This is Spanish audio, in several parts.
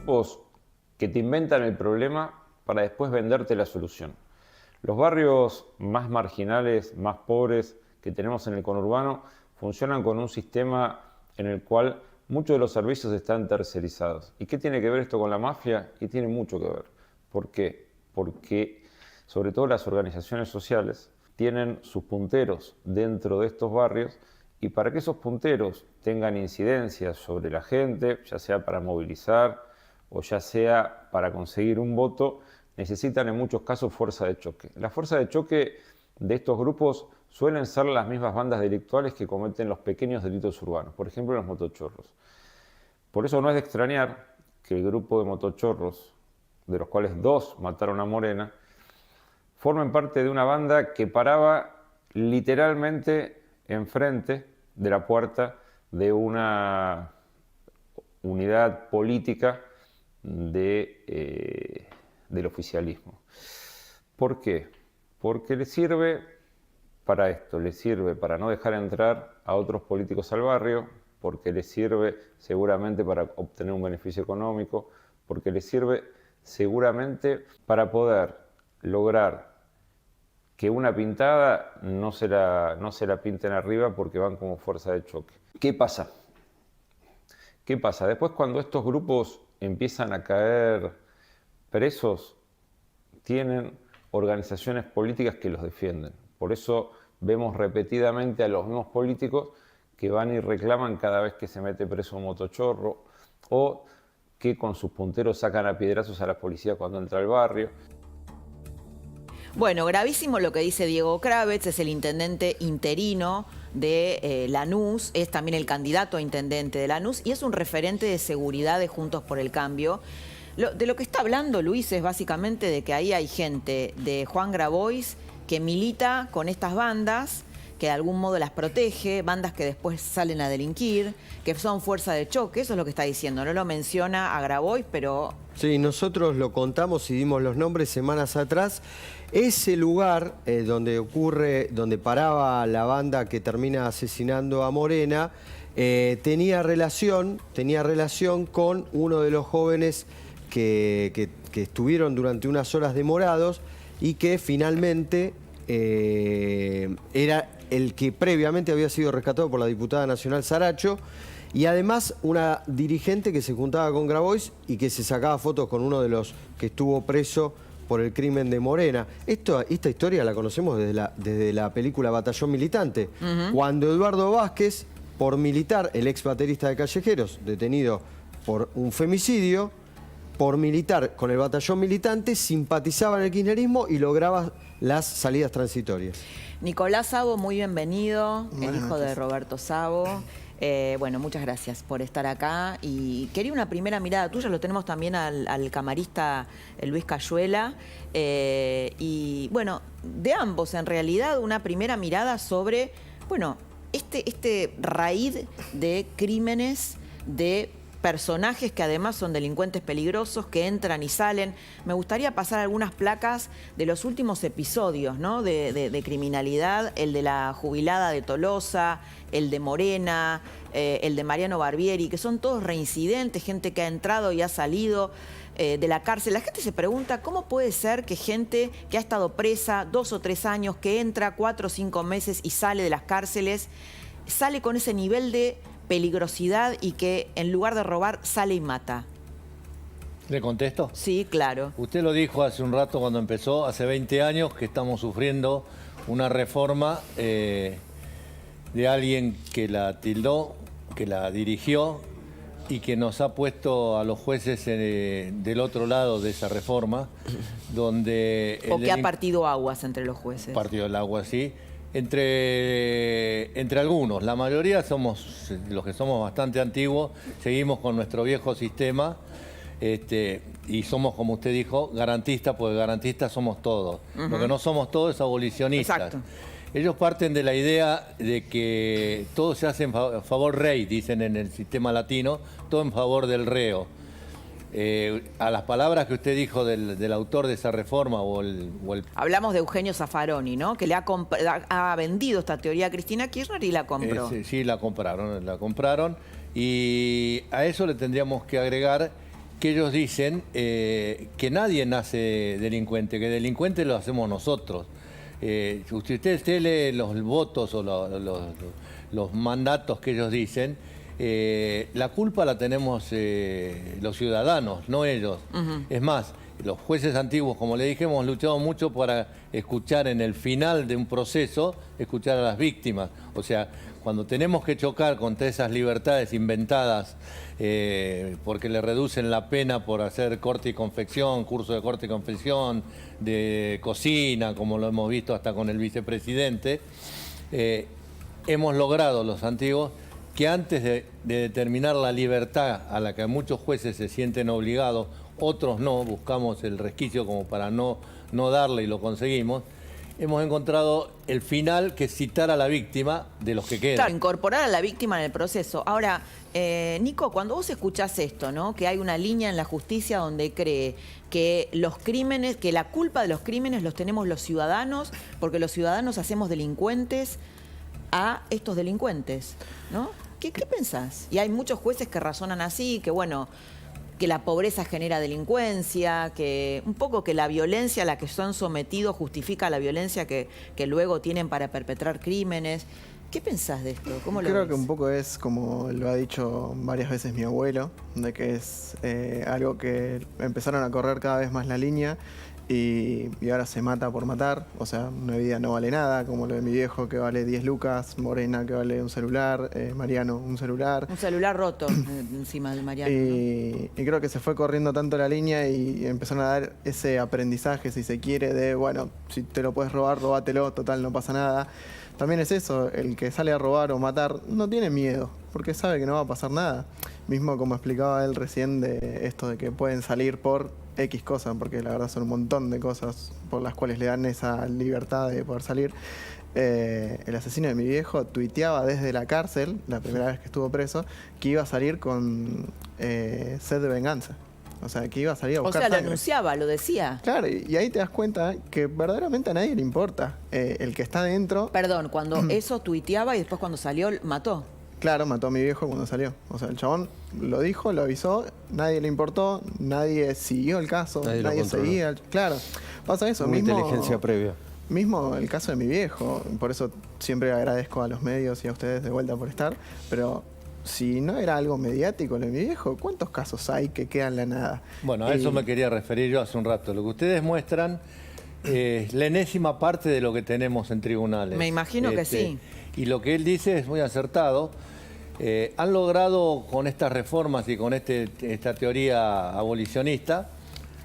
grupos que te inventan el problema para después venderte la solución. Los barrios más marginales, más pobres que tenemos en el conurbano funcionan con un sistema en el cual muchos de los servicios están tercerizados. ¿Y qué tiene que ver esto con la mafia? Y tiene mucho que ver. ¿Por qué? Porque sobre todo las organizaciones sociales tienen sus punteros dentro de estos barrios, y para que esos punteros tengan incidencia sobre la gente, ya sea para movilizar o ya sea para conseguir un voto, necesitan en muchos casos fuerza de choque. La fuerza de choque de estos grupos suelen ser las mismas bandas delictuales que cometen los pequeños delitos urbanos, por ejemplo los motochorros. Por eso no es de extrañar que el grupo de motochorros, de los cuales 2 mataron a Morena, formen parte de una banda que paraba literalmente enfrente de la puerta de una unidad política del oficialismo. ¿Por qué? Porque le sirve para esto, le sirve para no dejar entrar a otros políticos al barrio, porque le sirve seguramente para obtener un beneficio económico, porque le sirve seguramente para poder lograr que una pintada no se la pinten arriba porque van como fuerza de choque. ¿Qué pasa? ¿Qué pasa? Después, cuando estos grupos empiezan a caer presos, tienen organizaciones políticas que los defienden. Por eso vemos repetidamente a los mismos políticos que van y reclaman cada vez que se mete preso un motochorro, o que con sus punteros sacan a piedrazos a la policía cuando entra al barrio. Bueno, gravísimo lo que dice Diego Kravetz, es el intendente interino de Lanús, es también el candidato a intendente de Lanús y es un referente de seguridad de Juntos por el Cambio. De lo que está hablando Luis es básicamente de que ahí hay gente de Juan Grabois que milita con estas bandas, que de algún modo las protege, bandas que después salen a delinquir, que son fuerza de choque, eso es lo que está diciendo. No lo menciona a Grabois, pero... Sí, nosotros lo contamos y dimos los nombres semanas atrás. Ese lugar donde paraba la banda que termina asesinando a Morena, tenía relación con uno de los jóvenes que estuvieron durante unas horas demorados y que finalmente era el que previamente había sido rescatado por la diputada nacional Saracho, y además una dirigente que se juntaba con Grabois y que se sacaba fotos con uno de los que estuvo preso por el crimen de Morena. Esta historia la conocemos desde la película Batallón Militante, cuando Eduardo Vázquez, por militar, el ex baterista de Callejeros, detenido por un femicidio, por militar con el Batallón Militante, simpatizaba en el kirchnerismo y lograba las salidas transitorias. Nicolás Sabo, muy bienvenido, el hijo de Roberto Sabo. Bueno, muchas gracias por estar acá y quería una primera mirada tuya, lo tenemos también al camarista Luis Cayuela, y bueno, de ambos en realidad una primera mirada sobre, bueno, este raíz de crímenes, de personajes que además son delincuentes peligrosos, que entran y salen. Me gustaría pasar algunas placas de los últimos episodios, ¿no? de criminalidad, el de la jubilada de Tolosa, el de Morena, el de Mariano Barbieri, que son todos reincidentes, gente que ha entrado y ha salido de la cárcel. La gente se pregunta cómo puede ser que gente que ha estado presa 2 o 3 años, que entra 4 o 5 meses y sale de las cárceles, sale con ese nivel de peligrosidad y que en lugar de robar sale y mata. ¿Le contesto? Sí, claro. Usted lo dijo hace un rato cuando empezó, hace 20 años que estamos sufriendo una reforma de alguien que la tildó, que la dirigió y que nos ha puesto a los jueces del otro lado de esa reforma, donde... O que ha partido aguas entre los jueces. Partido el agua, sí. Entre algunos, la mayoría somos, los que somos bastante antiguos, seguimos con nuestro viejo sistema y somos, como usted dijo, garantistas, porque garantistas somos todos. Lo que no somos todos es abolicionistas. Exacto. Ellos parten de la idea de que todo se hace en favor rey, dicen en el sistema latino, todo en favor del reo. A las palabras que usted dijo del autor de esa reforma Hablamos de Eugenio Zaffaroni, ¿no? Que le ha vendido esta teoría a Cristina Kirchner y la compró. Sí, la compraron. Y a eso le tendríamos que agregar que ellos dicen que nadie nace delincuente, que delincuentes lo hacemos nosotros. Si usted lee los votos o los mandatos que ellos dicen, la culpa la tenemos los ciudadanos, no ellos. Es más, los jueces antiguos, como le dije, hemos luchado mucho para escuchar en el final de un proceso, escuchar a las víctimas. O sea, cuando tenemos que chocar contra esas libertades inventadas porque le reducen la pena por hacer corte y confección, curso de corte y confección, de cocina, como lo hemos visto hasta con el vicepresidente, hemos logrado los antiguos que antes de determinar la libertad a la que muchos jueces se sienten obligados, otros no, buscamos el resquicio como para no darle y lo conseguimos, hemos encontrado el final que es citar a la víctima de los que quedan. Claro, incorporar a la víctima en el proceso. Ahora, Nico, cuando vos escuchás esto, ¿no? Que hay una línea en la justicia donde cree que los crímenes, que la culpa de los crímenes los tenemos los ciudadanos, porque los ciudadanos hacemos delincuentes a estos delincuentes, ¿no? ¿Qué pensás? Y hay muchos jueces que razonan así, que bueno, que la pobreza genera delincuencia, que un poco que la violencia a la que son sometidos justifica la violencia que luego tienen para perpetrar crímenes. ¿Qué pensás de esto? ¿Cómo lo Creo ves? que un poco es como lo ha dicho varias veces mi abuelo, de que es algo que empezaron a correr cada vez más la línea y ahora se mata por matar. O sea, una vida no vale nada, como lo de mi viejo que vale 10 lucas, Morena que vale un celular, Mariano un celular. Un celular roto encima del Mariano, ¿no? Y creo que se fue corriendo tanto la línea y empezaron a dar ese aprendizaje, si se quiere, de, bueno, si te lo puedes robar, robátelo, total, no pasa nada. También es eso, el que sale a robar o matar no tiene miedo, porque sabe que no va a pasar nada. Mismo como explicaba él recién de esto de que pueden salir por X cosas, porque la verdad son un montón de cosas por las cuales le dan esa libertad de poder salir. El asesino de mi viejo tuiteaba desde la cárcel, la primera vez que estuvo preso, que iba a salir con sed de venganza. O sea, que iba a salir a buscar lo sangre. anunciaba, lo decía. Claro, y ahí te das cuenta que verdaderamente a nadie le importa. El que está dentro, Perdón, cuando eso tuiteaba y después cuando salió, mató. claro, mató a mi viejo cuando salió. O sea, el chabón lo dijo, lo avisó, nadie le importó, nadie siguió el caso, Nadie lo nadie controló. seguía. Claro, pasa eso. Una Mismo, inteligencia previa. mismo el caso de mi viejo. Por eso siempre agradezco a los medios y a ustedes de vuelta por estar. Pero si no era algo mediático lo de mi viejo, ¿cuántos casos hay que quedan en la nada? Bueno, a eso me quería referir yo hace un rato. Lo que ustedes muestran es la enésima parte de lo que tenemos en tribunales. Me imagino que sí. Y lo que él dice es muy acertado. Han logrado con estas reformas y con esta teoría abolicionista,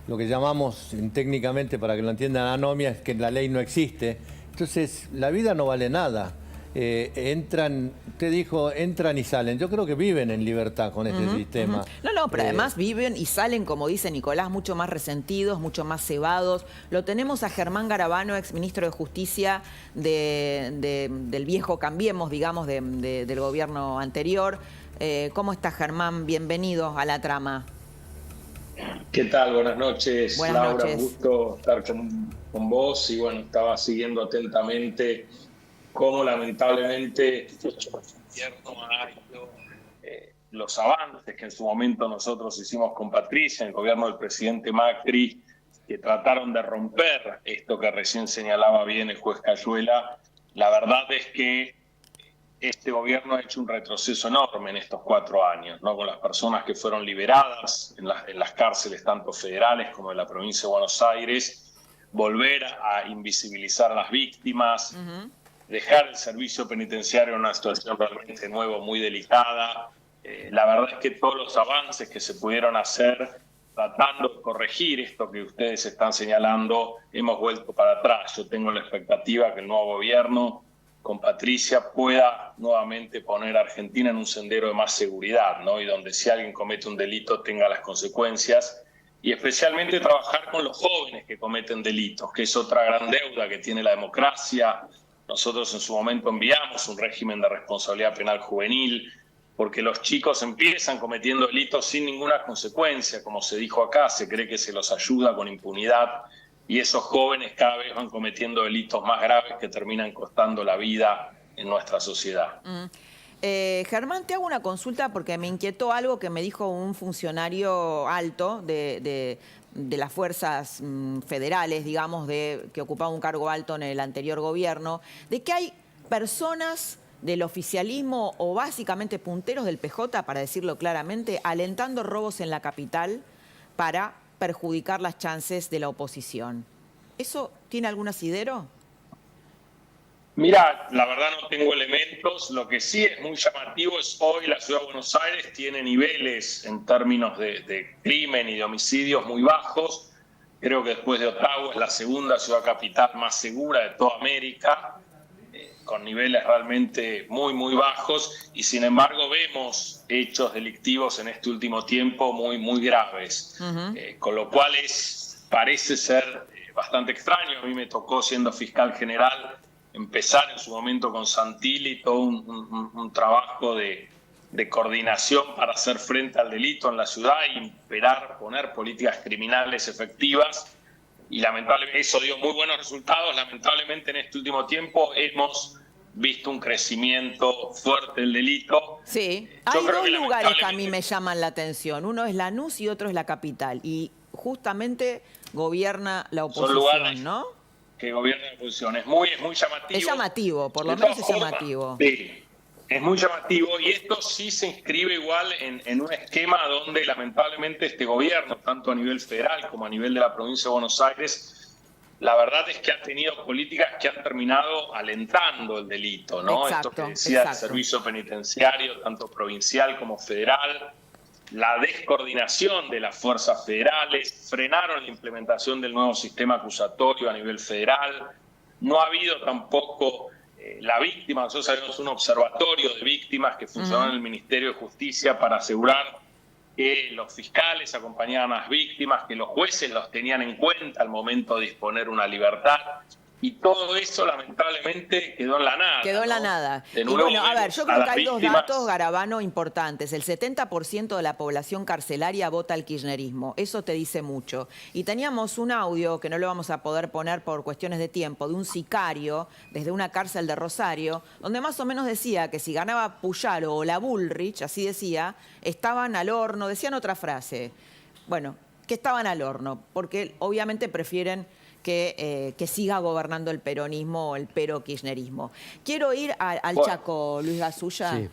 lo que llamamos técnicamente, para que lo entiendan, anomia, es que la ley no existe. Entonces, la vida no vale nada. Usted dijo, entran y salen. Yo creo que viven en libertad con este sistema. No, pero además viven y salen, como dice Nicolás, mucho más resentidos, mucho más cebados. Lo tenemos a Germán Garabano, exministro de Justicia del viejo Cambiemos, digamos, del gobierno anterior. ¿Cómo está, Germán? Bienvenido a La Trama. ¿Qué tal? Buenas noches, Buenas Laura. noches. Un gusto estar con vos. Y bueno, estaba siguiendo atentamente cómo lamentablemente el gobierno ha ido, los avances que en su momento nosotros hicimos con Patricia, en el gobierno del presidente Macri, que trataron de romper esto que recién señalaba bien el juez Cayuela. La verdad es que este gobierno ha hecho un retroceso enorme en estos 4 años, ¿no? Con las personas que fueron liberadas en las cárceles, tanto federales como de la provincia de Buenos Aires, volver a invisibilizar a las víctimas, dejar el servicio penitenciario en una situación realmente de nuevo muy delicada. La verdad es que todos los avances que se pudieron hacer tratando de corregir esto que ustedes están señalando, hemos vuelto para atrás. Yo tengo la expectativa que el nuevo gobierno con Patricia pueda nuevamente poner a Argentina en un sendero de más seguridad, ¿no? Y donde si alguien comete un delito tenga las consecuencias, y especialmente trabajar con los jóvenes que cometen delitos, que es otra gran deuda que tiene la democracia. Nosotros en su momento enviamos un régimen de responsabilidad penal juvenil, porque los chicos empiezan cometiendo delitos sin ninguna consecuencia, como se dijo acá, se cree que se los ayuda con impunidad, y esos jóvenes cada vez van cometiendo delitos más graves que terminan costando la vida en nuestra sociedad. Germán, te hago una consulta porque me inquietó algo que me dijo un funcionario alto de las fuerzas federales, digamos, que ocupaba un cargo alto en el anterior gobierno, de que hay personas del oficialismo o básicamente punteros del PJ, para decirlo claramente, alentando robos en la capital para perjudicar las chances de la oposición. ¿Eso tiene algún asidero? Mira, la verdad no tengo elementos. Lo que sí es muy llamativo es hoy la ciudad de Buenos Aires tiene niveles en términos de crimen y de homicidios muy bajos. Creo que después de Ottawa es la segunda ciudad capital más segura de toda América, con niveles realmente muy, muy bajos. Y sin embargo vemos hechos delictivos en este último tiempo muy, muy graves. Con lo cual parece ser bastante extraño. A mí me tocó, siendo fiscal general, empezar en su momento con Santilli todo un trabajo de coordinación para hacer frente al delito en la ciudad y poner políticas criminales efectivas. Y lamentablemente eso dio muy buenos resultados. Lamentablemente en este último tiempo hemos visto un crecimiento fuerte del delito. Sí, hay dos lugares que a mí me llaman la atención. Uno es Lanús y otro es la capital. Y justamente gobierna la oposición, ¿no? Que gobierna la oposición. Es muy llamativo. Es llamativo, por lo menos es llamativo. Sí, es muy llamativo, y esto sí se inscribe igual en un esquema donde lamentablemente este gobierno, tanto a nivel federal como a nivel de la provincia de Buenos Aires, la verdad es que ha tenido políticas que han terminado alentando el delito, ¿no? Exacto, esto que decía el servicio penitenciario, tanto provincial como federal. La descoordinación de las fuerzas federales, frenaron la implementación del nuevo sistema acusatorio a nivel federal. No ha habido tampoco la víctima. Nosotros sabemos un observatorio de víctimas que funcionó en el Ministerio de Justicia para asegurar que los fiscales acompañaban a las víctimas, que los jueces los tenían en cuenta al momento de disponer una libertad. Y todo eso lamentablemente quedó en la nada. Quedó en la nada. De Y nuevo, bueno, a ver, yo creo que hay dos víctimas. datos, Garabano, importantes. El 70% de la población carcelaria vota al kirchnerismo. Eso te dice mucho. Y teníamos un audio, que no lo vamos a poder poner por cuestiones de tiempo, de un sicario desde una cárcel de Rosario, donde más o menos decía que si ganaba Puyaro o la Bullrich, así decía, estaban al horno. Decían otra frase. Bueno, que estaban al horno, porque obviamente prefieren que siga gobernando el peronismo o el pero-kirchnerismo. Quiero ir al Chaco, Luis Gasulla, sí.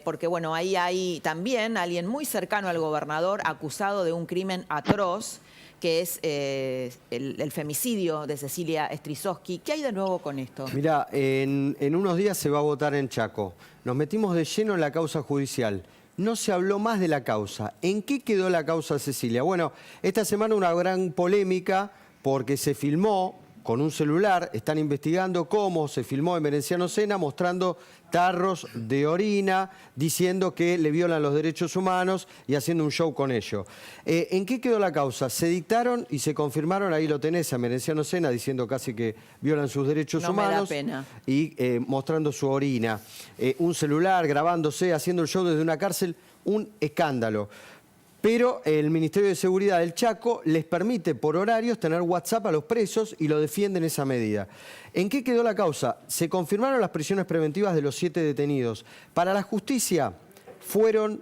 Porque bueno, ahí hay también alguien muy cercano al gobernador acusado de un crimen atroz, que es el femicidio de Cecilia Strisowski. ¿Qué hay de nuevo con esto? Mirá, en unos días se va a votar en Chaco. Nos metimos de lleno en la causa judicial. No se habló más de la causa. ¿En qué quedó la causa Cecilia? Bueno, esta semana una gran polémica, porque se filmó con un celular, están investigando cómo se filmó Emerenciano Sena mostrando tarros de orina, diciendo que le violan los derechos humanos y haciendo un show con ello. ¿En qué quedó la causa? Se dictaron y se confirmaron, ahí lo tenés, a Emerenciano Sena diciendo casi que violan sus derechos humanos. Me da pena. Y mostrando su orina. Un celular, grabándose, haciendo el show desde una cárcel, un escándalo. Pero el Ministerio de Seguridad del Chaco les permite por horarios tener WhatsApp a los presos y lo defienden esa medida. ¿En qué quedó la causa? Se confirmaron las prisiones preventivas de los 7 detenidos. Para la justicia fueron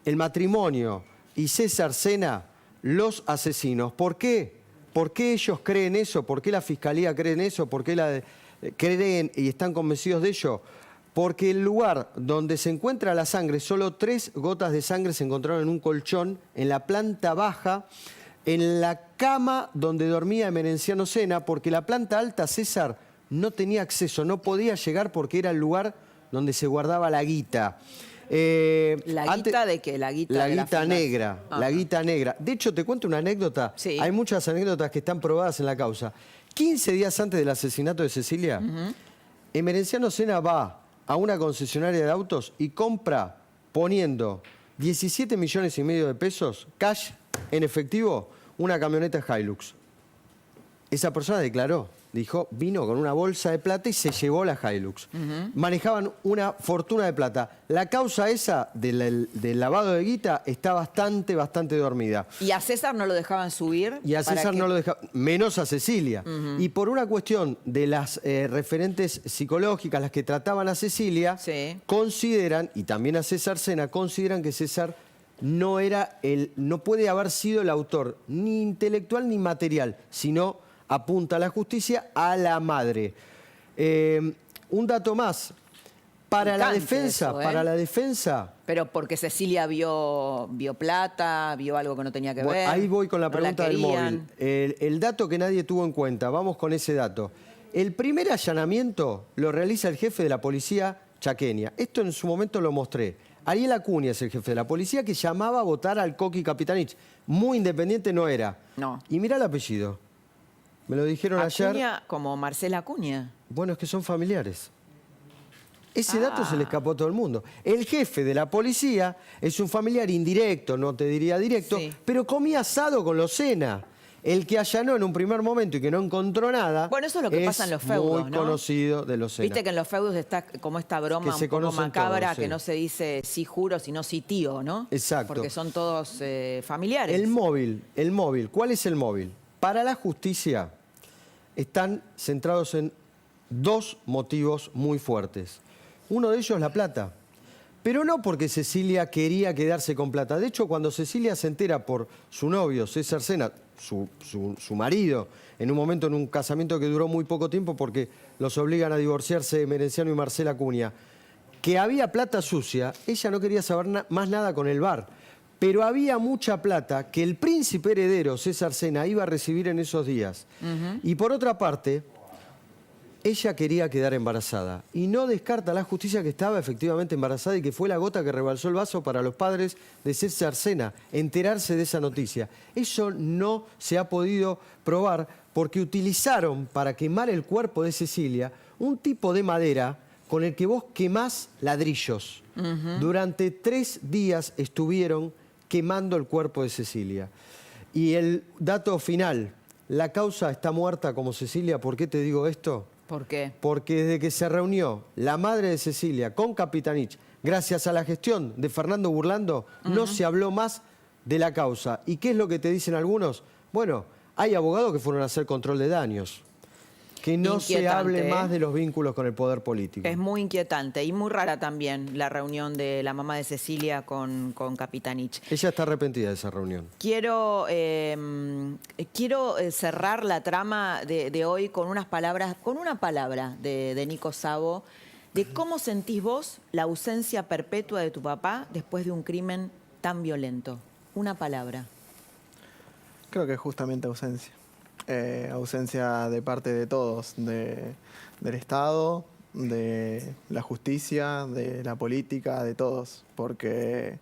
el matrimonio y César Sena los asesinos. ¿Por qué? ¿Por qué ellos creen eso? ¿Por qué la Fiscalía cree en eso? ¿Por qué creen y están convencidos de ello? Porque el lugar donde se encuentra la sangre, solo 3 gotas de sangre se encontraron en un colchón, en la planta baja, en la cama donde dormía Emerenciano Sena, porque la planta alta, César, no tenía acceso, no podía llegar porque era el lugar donde se guardaba la guita. ¿La guita de qué? La guita negra, la guita negra. De hecho, te cuento una anécdota. Sí. Hay muchas anécdotas que están probadas en la causa. 15 días antes del asesinato de Cecilia, Emerenciano Sena va a una concesionaria de autos y compra, poniendo 17,5 millones de pesos, cash, en efectivo, una camioneta Hilux. Esa persona declaró. dijo, vino con una bolsa de plata y se llevó la Hilux. Manejaban una fortuna de plata. La causa esa del lavado de guita está bastante dormida. Y a César no lo dejaban subir. Y a César no lo dejaban, menos a Cecilia. Y por una cuestión de las referentes psicológicas, las que trataban a Cecilia, Sí. consideran, y también a César Sena, consideran que César no puede haber sido el autor, ni intelectual ni material, sino apunta a la justicia a la madre. Un dato más. Para la defensa, Pero porque Cecilia vio plata, vio algo que no tenía que ver. Ahí voy con la pregunta del móvil. querían. El dato que nadie tuvo en cuenta, vamos con ese dato. El primer allanamiento lo realiza el jefe de la policía chaqueña. Esto en su momento lo mostré. Ariel Acuña es el jefe de la policía que llamaba a votar al Coqui Capitanich. Muy independiente no era. No. Y mirá el apellido. Me lo dijeron ayer. Acuña, como Marcela Acuña. Bueno, es que son familiares. Ese dato se le escapó a todo el mundo. El jefe de la policía es un familiar indirecto, no te diría directo, Sí. pero comía asado con Locena. El que allanó en un primer momento y que no encontró nada. Bueno, eso es lo que pasa en los feudos, muy ¿no? conocido de Locena. Viste que en los feudos está como esta broma Que se un poco conocen macabra, todos, sí. que no se dice sí juro, sino sí tío, ¿no? Exacto. Porque son todos familiares. El móvil, ¿cuál es el móvil? Para la justicia están centrados en dos motivos muy fuertes. Uno de ellos, la plata. Pero no porque Cecilia quería quedarse con plata. De hecho, cuando Cecilia se entera por su novio, César Sena, su marido, en un momento en un casamiento que duró muy poco tiempo porque los obligan a divorciarse Merenciano y Marcela Acuña, que había plata sucia, ella no quería saber más nada con el bar. Pero había mucha plata que el príncipe heredero, César Sena, iba a recibir en esos días. Y por otra parte, ella quería quedar embarazada. Y no descarta la justicia que estaba efectivamente embarazada y que fue la gota que rebalsó el vaso para los padres de César Sena, enterarse de esa noticia. Eso no se ha podido probar porque utilizaron para quemar el cuerpo de Cecilia un tipo de madera con el que vos quemás ladrillos. Durante 3 días estuvieron quemando el cuerpo de Cecilia. Y el dato final, la causa está muerta como Cecilia. ¿Por qué te digo esto? ¿Por qué? Porque desde que se reunió la madre de Cecilia con Capitanich, gracias a la gestión de Fernando Burlando, no se habló más de la causa. ¿Y qué es lo que te dicen algunos? Bueno, hay abogados que fueron a hacer control de daños. Que no se Inquietante, hable más de los vínculos con el poder político. Es muy inquietante y muy rara también la reunión de la mamá de Cecilia con Capitanich. Ella está arrepentida de esa reunión. Quiero cerrar la trama de hoy con una palabra de Nico Szabo, de cómo sentís vos la ausencia perpetua de tu papá después de un crimen tan violento. Una palabra. Creo que es justamente ausencia. Ausencia de parte de todos, del Estado, de la justicia, de la política, de todos. Porque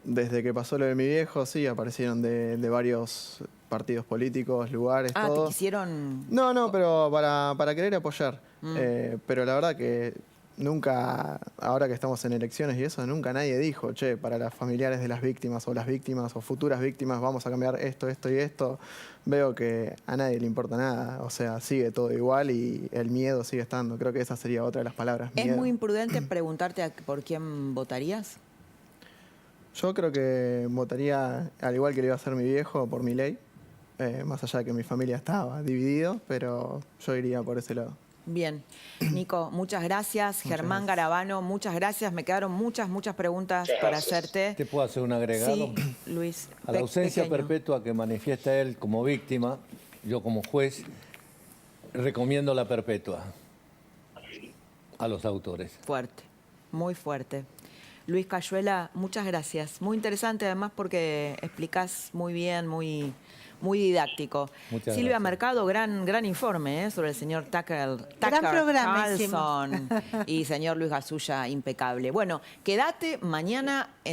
desde que pasó lo de mi viejo, sí, aparecieron de varios partidos políticos, lugares, todo. ¿Te quisieron...? No, pero para querer apoyar. Pero la verdad que nunca, ahora que estamos en elecciones y eso, nunca nadie dijo, che, para las familiares de las víctimas o las víctimas o futuras víctimas vamos a cambiar esto, esto y esto. Veo que a nadie le importa nada, o sea, sigue todo igual y el miedo sigue estando. Creo que esa sería otra de las palabras, ¿Es miedo. muy imprudente preguntarte por quién votarías? Yo creo que votaría, al igual que le iba a hacer mi viejo, por Milei, más allá de que mi familia estaba dividido, pero yo iría por ese lado. Bien. Nico, muchas gracias. Germán Garabano, muchas gracias. Me quedaron muchas preguntas para hacerte. ¿Te puedo hacer un agregado? Sí, Luis. A la ausencia pequeño. perpetua que manifiesta él como víctima, yo como juez recomiendo la perpetua a los autores. Fuerte, muy fuerte. Luis Cayuela, muchas gracias. Muy interesante además porque explicás muy bien, muy didáctico. Muchas Silvia gracias. Mercado, gran informe sobre el señor Tucker programa Carlson y señor Luis Gasulla, impecable. Bueno, quédate mañana en